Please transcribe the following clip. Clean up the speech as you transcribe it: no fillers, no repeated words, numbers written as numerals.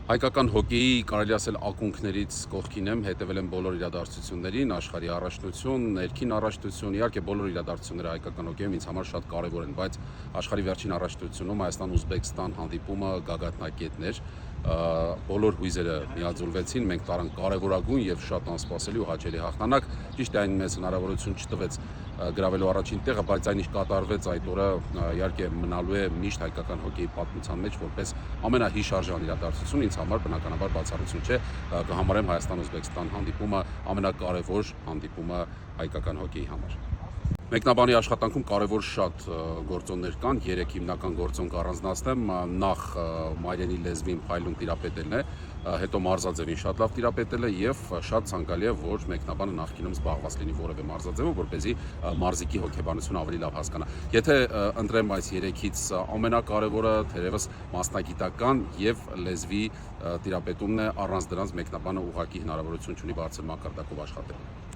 Հայկական հոկեյի կարելի ասել ակունքներից կողքին եմ, հետևել եմ բոլոր իրադարձություններին, աշխարհի առաջնություն, ներքին առաջնություն, իհարկե բոլոր իրադարձությունները հայկական հոկեյում ինձ համար շատ կարևոր են, բայց աշխարհի վերջին առաջնությունում Հայաստան-Ուզբեկստան հանդիպումը գագաթնակետն էր, բոլոր հույզերը միաձուլվեցին, մենք տարանք կարևորագույն եւ շատ անսպասելի ու հաճելի հաղթանակ, ճիշտ է այն մեզ հնարավորություն չտվեց գրավելու առաջին տեղը, բայց այն ինչ կատարվեց այդ օրը իհարկե մնալու է միշտ հայկական հոկեյի պատմության մեջ որպես ամենահիշարժան իրադարձություն, ինձ համար բնականաբար բացառություն չէ, կհամարեմ Հայաստան-Ուզբեկստան հանդիպումը ամենակարևոր հանդիպումը հայկական հոկեյի համար։ Մեկնաբանի աշխատանքում կարևոր շատ գործոններ կան, 3 հիմնական գործոն կառանձնացնեմ, նախ մայրենի լեզվին փայլուն տիրապետելն է, հետո մարզաձևին շատ լավ տիրապետելը եւ շատ ցանկալի է, որ մեկնաբանը նախկինում զբաղված լինի որևէ մարզաձևով, որպեսզի մարզիկի հոգեբանությունը ավելի լավ հասկանա։ Եթե ընտրեմ այս 3-ից ամենակարևորը թերևս մասնագիտական եւ լեզվի տիրապետումն է, առանց դրանց մեկնաբանը ուղղակի հնարավորություն չունի բարձր մակարդակով աշխատել։